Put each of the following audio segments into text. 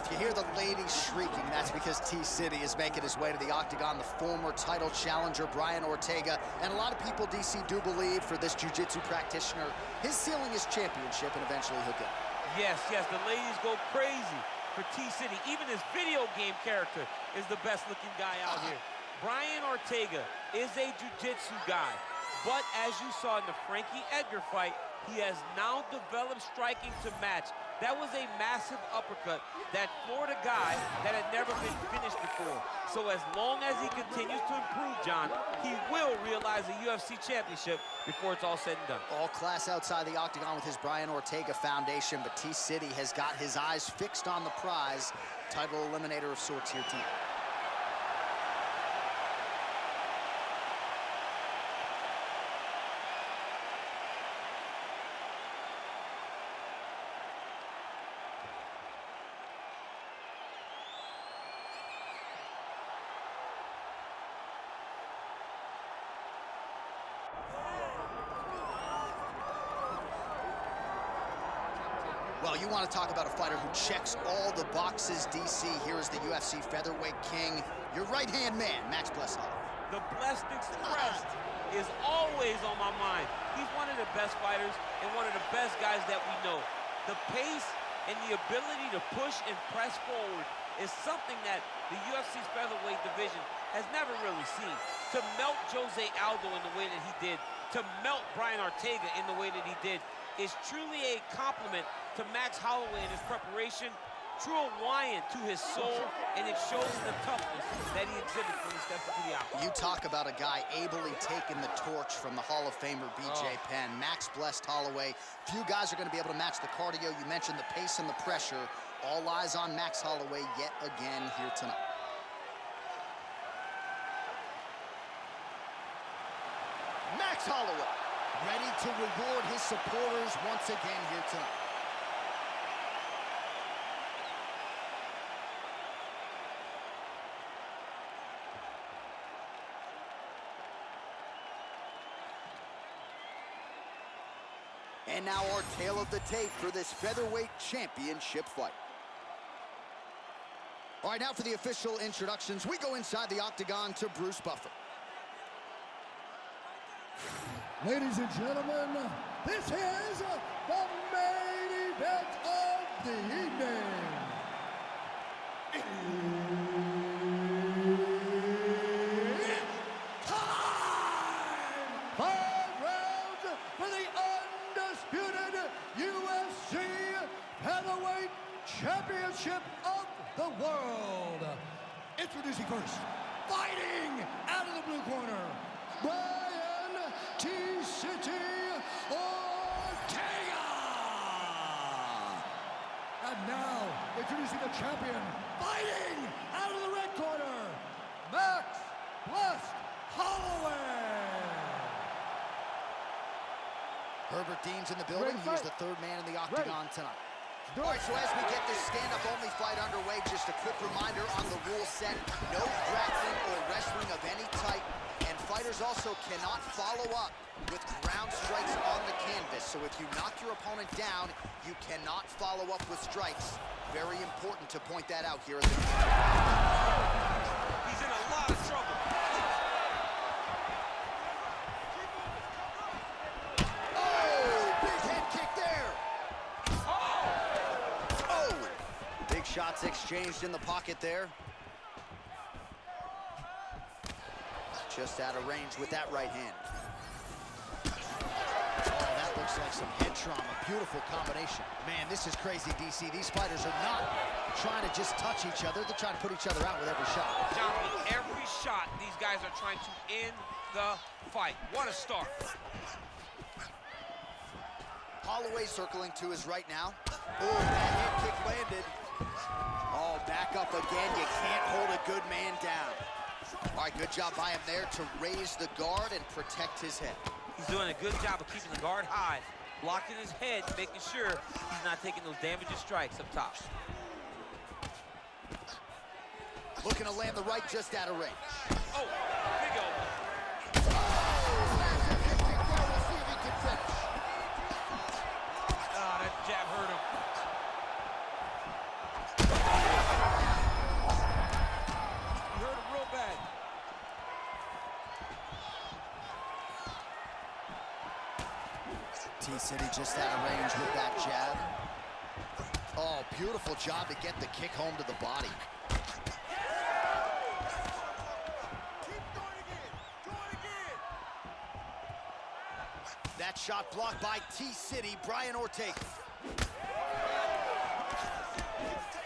Well, if you hear the ladies shrieking, that's because T-City is making his way to the octagon, the former title challenger, Brian Ortega. And a lot of people, DC, do believe for this jiu-jitsu practitioner, his ceiling is championship, and eventually he'll get it. Yes, the ladies go crazy for T-City. Even his video game character is the best-looking guy out here. Brian Ortega is a jiu-jitsu guy, but as you saw in the Frankie Edgar fight, he has now developed striking to match. That was a massive uppercut, that Florida guy that had never been finished before. So as long as he continues to improve, John, he will realize a UFC championship before it's all said and done. All class outside the octagon with his Brian Ortega foundation, but T-City has got his eyes fixed on the prize. Title eliminator of sorts here tonight. Well, you want to talk about a fighter who checks all the boxes, DC. Here is the UFC featherweight king, your right-hand man, Max Holloway. The Blessed Express is always on my mind. He's one of the best fighters and one of the best guys that we know. The pace and the ability to push and press forward is something that the UFC's featherweight division has never really seen. To melt Jose Aldo in the way that he did, to melt Brian Ortega in the way that he did, is truly a compliment to Max Holloway in his preparation, true Hawaiian to his soul, and it shows the toughness that he exhibits when he steps into the octagon. You talk about a guy ably taking the torch from the Hall of Famer BJ Penn. Max Blessed Holloway. Few guys are going to be able to match the cardio. You mentioned the pace and the pressure. All eyes on Max Holloway yet again here tonight. Max Holloway, ready to reward his supporters once again here tonight. And now our tale of the tape for this featherweight championship fight. All right, now for the official introductions, we go inside the octagon to Bruce Buffer. Ladies and gentlemen, this is the main event of the evening. It's time! 5 rounds for the undisputed UFC Heavyweight Championship of the world. Introducing first, fighting out of the blue corner, Brian T-City Ortega! And now, introducing the champion, fighting out of the red corner, Max Blessed Holloway! Herbert Dean's in the building. He is the third man in the octagon tonight. All right, so as we get this stand-up-only fight underway, just a quick reminder on the rule set. No grappling or wrestling of any type. And fighters also cannot follow up with ground strikes on the canvas. So if you knock your opponent down, you cannot follow up with strikes. Very important to point that out here. He's in a lot of trouble. Shots exchanged in the pocket there. Just out of range with that right hand. Oh, that looks like some head trauma. Beautiful combination. Man, this is crazy, DC. These fighters are not trying to just touch each other. They're trying to put each other out with every shot. John, with every shot, these guys are trying to end the fight. What a start. Holloway circling to his right now. Oh, that head kick landed. Oh, back up again. You can't hold a good man down. All right, good job by him there to raise the guard and protect his head. He's doing a good job of keeping the guard high, blocking his head, making sure he's not taking those damaging strikes up top. Looking to land the right just out of range. Oh, big elbow. We'll see if he can finish. Ah, that jab hurt him. T-City just out of range with that jab. Oh, beautiful job to get the kick home to the body. That shot blocked by T-City, Brian Ortega.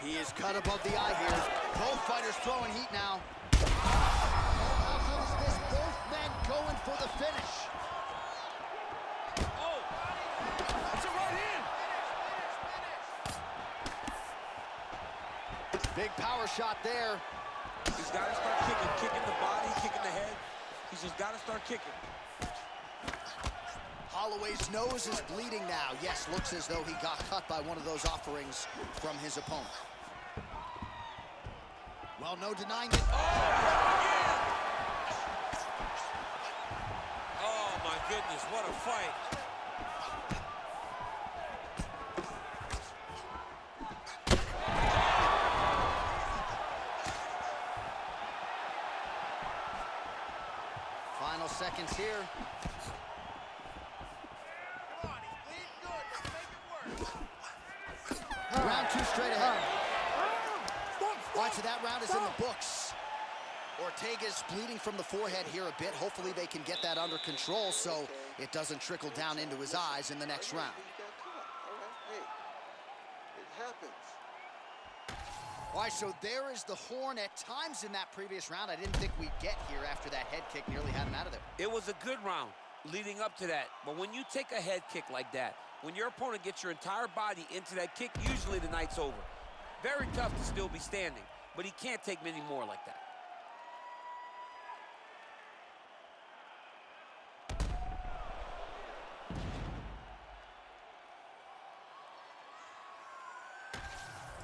He is cut above the eye here. Both fighters throwing heat now. How good is this? Both men going for the finish. Oh, it's a right hand. Big power shot there. He's got to start kicking the body, kicking the head. He's just got to start kicking. Holloway's nose is bleeding now. Yes, looks as though he got cut by one of those offerings from his opponent. Well, no denying it. Oh, my goodness, what a fight. Final seconds here. Round two straight ahead. Watch, that round is in the books. Ortega's bleeding from the forehead here a bit. Hopefully they can get that under control so it doesn't trickle down into his eyes in the next round. It happens. All right, so there is the horn. At times in that previous round, I didn't think we'd get here after that head kick nearly had him out of there. It was a good round leading up to that. But when you take a head kick like that, when your opponent gets your entire body into that kick, usually the night's over. Very tough to still be standing, but he can't take many more like that.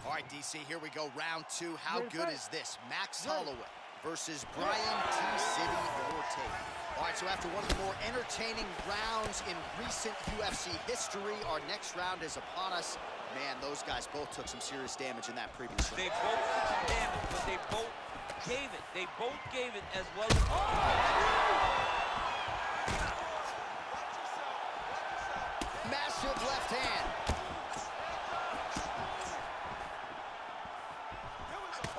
All right, DC, here we go, round two. How good is this? Max Holloway versus Brian T-City Ortega. All right, so after one of the more entertaining rounds in recent UFC history, our next round is upon us. Man, those guys both took some serious damage in that previous round. They both took some damage, but they both gave it. They both gave it as well as... Massive left hand.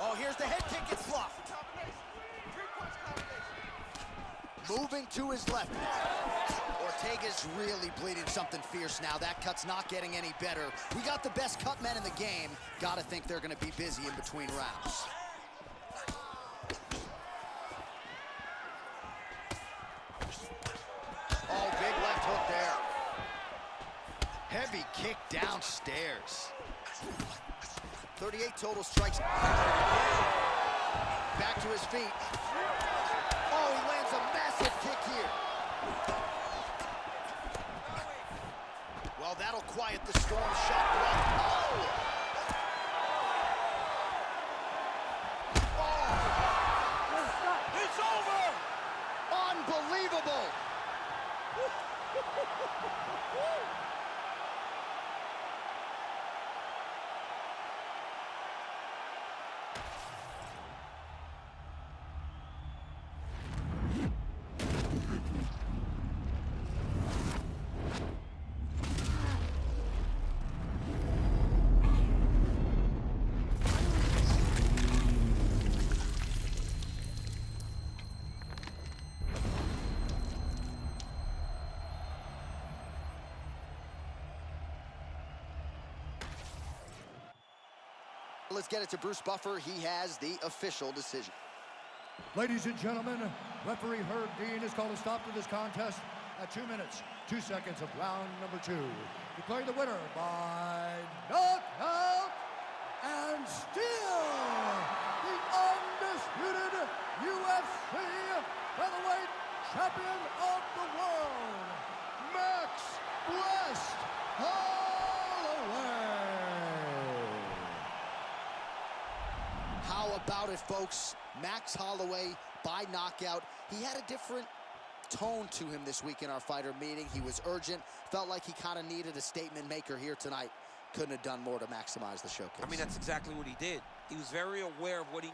Oh, here's the head kick, it's fluffed. Moving to his left. Ortega's really bleeding something fierce now. That cut's not getting any better. We got the best cut men in the game. Gotta think they're gonna be busy in between rounds. Oh, big left hook there. Heavy kick downstairs. 38 total strikes. Back to his feet. Oh, he lands a massive kick here. Well, that'll quiet the storm. Shot block. Oh! It's over! Unbelievable! Let's get it to Bruce Buffer. He has the official decision. Ladies and gentlemen, referee Herb Dean has called a stop to this contest at 2 minutes, 2 seconds of round number 2. Declaring the winner by knockout and still the undisputed UFC featherweight champion of the world, Max Blessed Holloway. How about it, folks? Max Holloway by knockout. He had a different tone to him this week in our fighter meeting. He was urgent, felt like he kind of needed a statement maker here tonight. Couldn't have done more to maximize the showcase. I mean, that's exactly what he did. He was very aware of what he